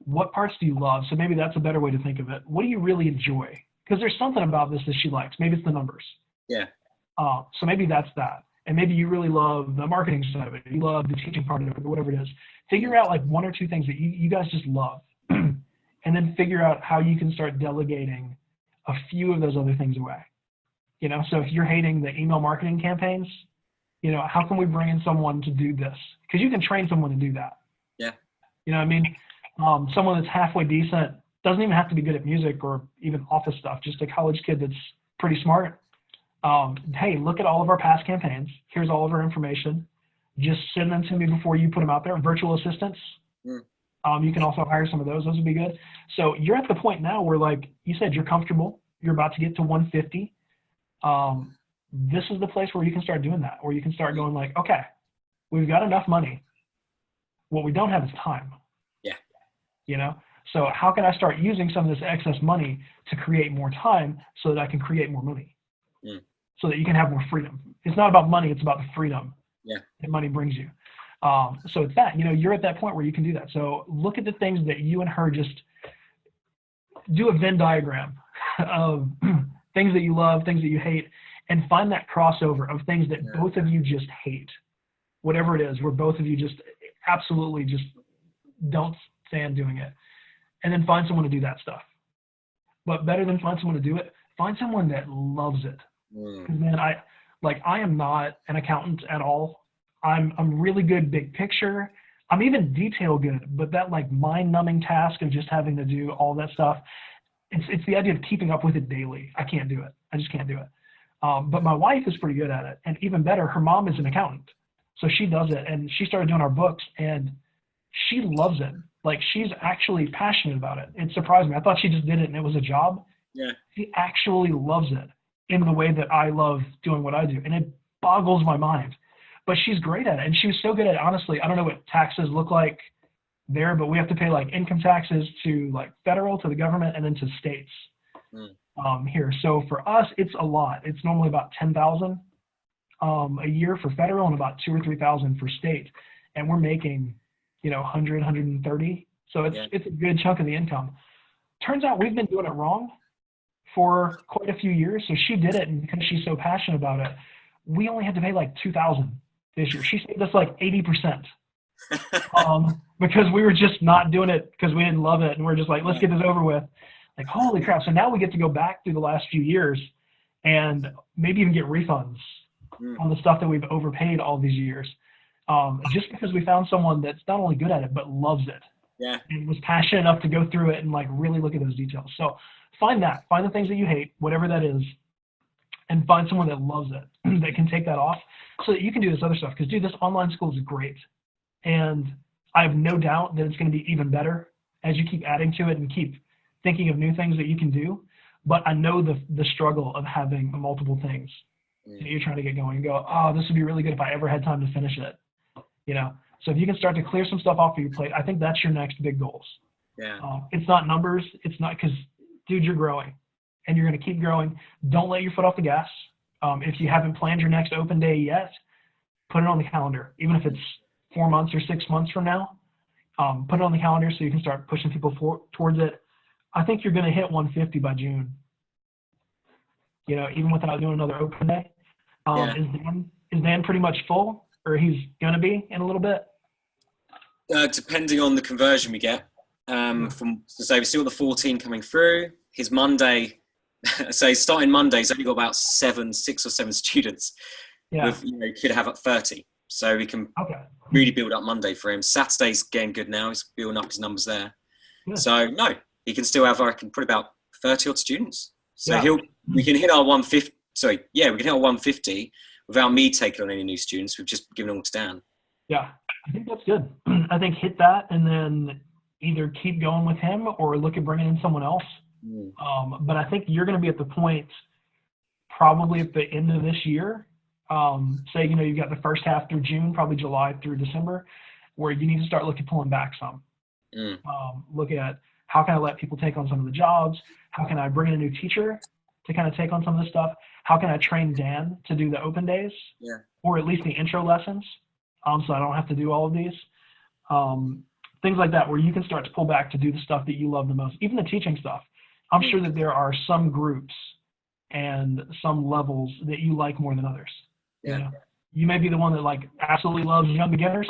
what parts do you love. So maybe that's a better way to think of it. What do you really enjoy? Because there's something about this that she likes. Maybe it's the numbers. Yeah. So maybe that's that. And maybe you really love the marketing side of it. You love the teaching part of it, or whatever it is. Figure out like one or two things that you guys just love. And then figure out how you can start delegating a few of those other things away. You know, so if you're hating the email marketing campaigns, you know, how can we bring in someone to do this? Because you can train someone to do that. Yeah. You know what I mean? Someone that's halfway decent, doesn't even have to be good at music or even office stuff, just a college kid that's pretty smart. Hey, look at all of our past campaigns. Here's all of our information. Just send them to me before you put them out there. Virtual assistants. You can also hire some of those. Those would be good. So you're at the point now where, like you said, you're comfortable. You're about to get to 150. This is the place where you can start doing that, where you can start going like, okay, we've got enough money. What we don't have is time. Yeah. You know, so how can I start using some of this excess money to create more time so that I can create more money? So that you can have more freedom. It's not about money. It's about the freedom that money brings you. So it's that, you know, you're at that point where you can do that. So look at the things that you and her just do a Venn diagram of things that you love, things that you hate, and find that crossover of things that both of you just hate, whatever it is, where both of you just absolutely just don't stand doing it. And then find someone to do that stuff. But better than find someone to do it, find someone that loves it. Because man, I am not an accountant at all. I'm really good big picture. I'm even detail good, but that like mind-numbing task of just having to do all that stuff, it's the idea of keeping up with it daily. I can't do it. I just can't do it. But my wife is pretty good at it, and even better, her mom is an accountant, so she does it, and she started doing our books, and she loves it. Like, she's actually passionate about it. It surprised me. I thought she just did it and it was a job. Yeah. She actually loves it in the way that I love doing what I do, and it boggles my mind. But she's great at it, and she was so good at it. Honestly, I don't know what taxes look like there, but we have to pay like income taxes to like federal, to the government, and then to states here. So for us, it's a lot. It's normally about $10,000 a year for federal and about $2,000 or $3,000 for state, and we're making, you know, 100, 130. So it's a good chunk of the income. Turns out we've been doing it wrong for quite a few years. So she did it, and because she's so passionate about it, we only had to pay like $2,000 this year. She saved us like 80%. Because we were just not doing it because we didn't love it, and we're just like, let's get this over with. Like, holy crap. So now we get to go back through the last few years and maybe even get refunds on the stuff that we've overpaid all these years. Just because we found someone that's not only good at it, but loves it. Yeah. And was passionate enough to go through it and like really look at those details. So find the things that you hate, whatever that is, and find someone that loves it, that can take that off so that you can do this other stuff. Because dude, this online school is great. And I have no doubt that it's going to be even better as you keep adding to it and keep thinking of new things that you can do. But I know the struggle of having multiple things that you're trying to get going and go, oh, this would be really good if I ever had time to finish it. You know, so if you can start to clear some stuff off of your plate, I think that's your next big goals. Yeah. It's not numbers. It's not, because dude, you're growing and you're going to keep growing. Don't let your foot off the gas. If you haven't planned your next open day yet, put it on the calendar, even if it's 4 months or 6 months from now. Put it on the calendar so you can start pushing people towards it. I think you're going to hit 150 by June. You know, even without doing another open day. Is Dan pretty much full, or he's going to be in a little bit? Depending on the conversion we get. From, so we've still got the 14 coming through. His Monday, so starting Monday, he's only got about 6 or 7 students. Yeah. With, you know, could have up 30. So we can really build up Monday for him. Saturday's getting good now. He's building up his numbers there. Yeah. So no, he can still have, I reckon, probably about 30 odd students. So we can hit our 150. We can hit our 150 without me taking on any new students. We've just given all to Dan. Yeah, I think that's good. I think hit that and then either keep going with him or look at bringing in someone else. Mm. But I think you're going to be at the point probably at the end of this year. Say, you've got the first half through June, probably July through December, where you need to start looking pulling back some. Mm. Look at how can I let people take on some of the jobs? How can I bring in a new teacher to kind of take on some of this stuff? How can I train Dan to do the open days? Yeah. Or at least the intro lessons, so I don't have to do all of these. Things like that, where you can start to pull back to do the stuff that you love the most, even the teaching stuff. I'm sure that there are some groups and some levels that you like more than others. Yeah. You may be the one that like absolutely loves young beginners.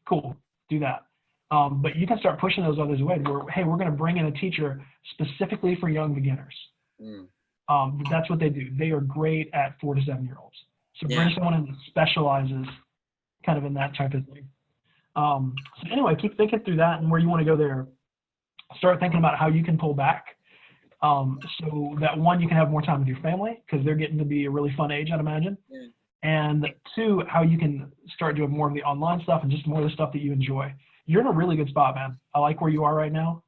Cool, do that. But you can start pushing those others away where, hey, we're going to bring in a teacher specifically for young beginners. Mm. That's what they do. They are great at 4 to 7 year olds. So bring Yeah. someone in that specializes kind of in that type of thing. So anyway, keep thinking through that and where you want to go there. Start thinking about how you can pull back. So that one, you can have more time with your family because they're getting to be a really fun age, I'd imagine. Yeah. And two, how you can start doing more of the online stuff and just more of the stuff that you enjoy. You're in a really good spot, man. I like where you are right now.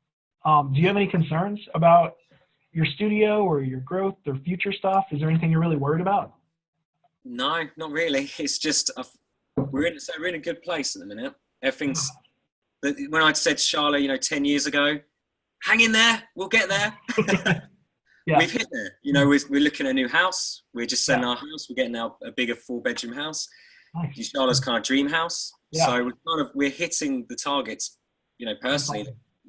Do you have any concerns about your studio or your growth or future stuff? Is there anything you're really worried about? No, not really. It's just we're in a good place at the minute. Everything's when I said to Charlotte, 10 years ago, hang in there, we'll get there. Yeah. We've hit there. We're looking at a new house. We're just selling our house. We're getting now a bigger 4-bedroom house. Nice. Charlotte's kind of dream house. Yeah. So we're hitting the targets. Personally,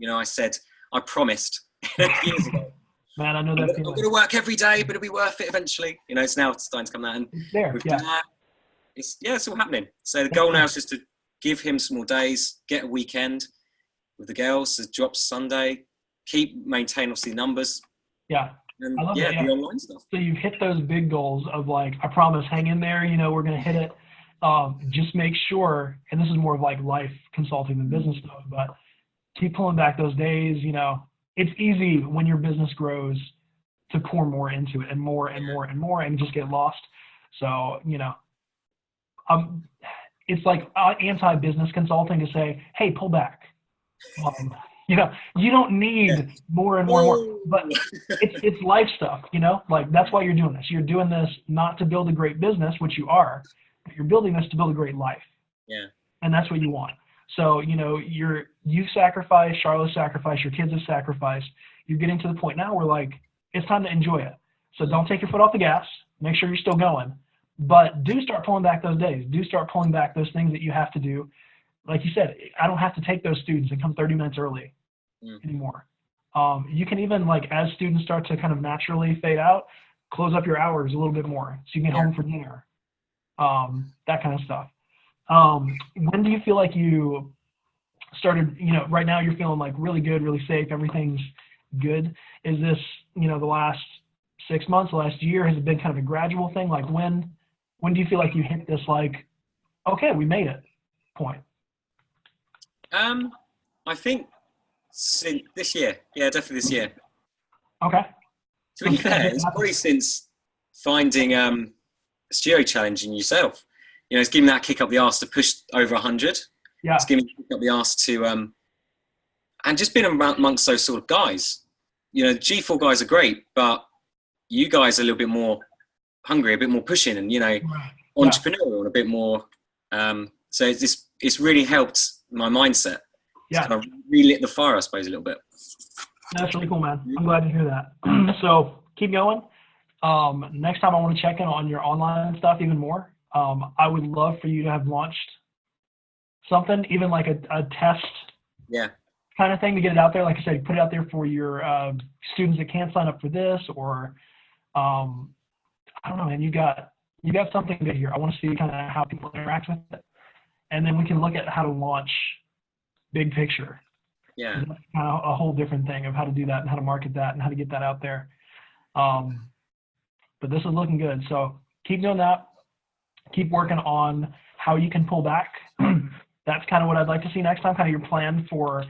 I said I promised years ago. Man, I know that I'm going to work every day, but it'll be worth it eventually. It's now starting to come out. And it's there. with Yeah. that, it's all happening. So the goal now is just to give him some more days, get a weekend with the girls. So drops Sunday, keep maintaining obviously numbers. Yeah. And I love that, the online stuff. So you've hit those big goals of like, I promise, hang in there. We're going to hit it. Just make sure, and this is more of like life consulting than business stuff, but keep pulling back those days. It's easy when your business grows to pour more into it and more and more and more and just get lost. So, it's like anti-business consulting to say, hey, pull back. You don't need more and more and more, but it's life stuff, like that's why you're doing this. You're doing this not to build a great business, which you are, but you're building this to build a great life. Yeah. And that's what you want. So, you've sacrificed, Charlotte sacrificed, your kids have sacrificed. You're getting to the point now where like, it's time to enjoy it. So don't take your foot off the gas. Make sure you're still going, but do start pulling back those days. Do start pulling back those things that you have to do. Like you said, I don't have to take those students and come 30 minutes early anymore. You can even like, as students start to kind of naturally fade out, close up your hours a little bit more so you can get home for dinner. That kind of stuff. When do you feel like you started, right now you're feeling like really good, really safe, everything's good. Is this, the last 6 months, the last year, has it been kind of a gradual thing? Like when do you feel like you hit this, like, okay, we made it point? I think since this year. Yeah, definitely this year. Okay. To be fair, it's probably since finding studio challenge in yourself. It's giving that kick up the arse to push over 100. Yeah. It's giving me a kick up the arse to and just being amongst those sort of guys. The G4 guys are great, but you guys are a little bit more hungry, a bit more pushing, and entrepreneurial, and a bit more. So it's really helped my mindset. Yeah. It's kind of relit the fire, I suppose, a little bit. That's really cool, man. I'm glad to hear that. So keep going. Next time I want to check in on your online stuff even more. I would love for you to have launched something, even like a test kind of thing to get it out there. Like I said, put it out there for your students that can't sign up for this, or I don't know, man, you got something good here. I want to see kind of how people interact with it. And then we can look at how to launch big picture. Yeah. That's kind of a whole different thing of how to do that and how to market that and how to get that out there. But this is looking good. So keep doing that. Keep working on how you can pull back. That's kind of what I'd like to see next time, kind of your plan for,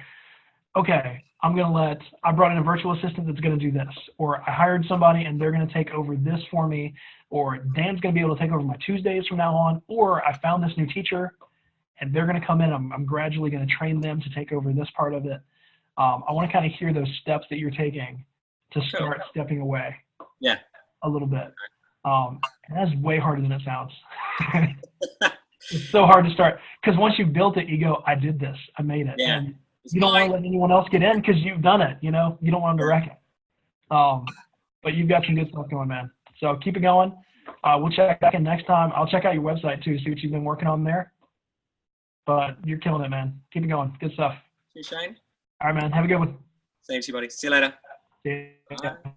okay, I brought in a virtual assistant that's going to do this, or I hired somebody and they're going to take over this for me, or Dan's going to be able to take over my Tuesdays from now on, or I found this new teacher and they're going to come in. I'm gradually going to train them to take over this part of it. I want to kind of hear those steps that you're taking to start stepping away. Yeah. A little bit. That's way harder than it sounds. It's so hard to start because once you've built it, you go, I did this, I made it. Yeah. And you don't want to let anyone else get in because you've done it, you know, you don't want them to wreck it. But you've got some good stuff going, man. So keep it going. We'll check back in next time. I'll check out your website too, see what you've been working on there. But you're killing it, man. Keep it going. Good stuff. See you, Shane. All right, man. Have a good one. Same to you, buddy. See you later. See ya. Bye.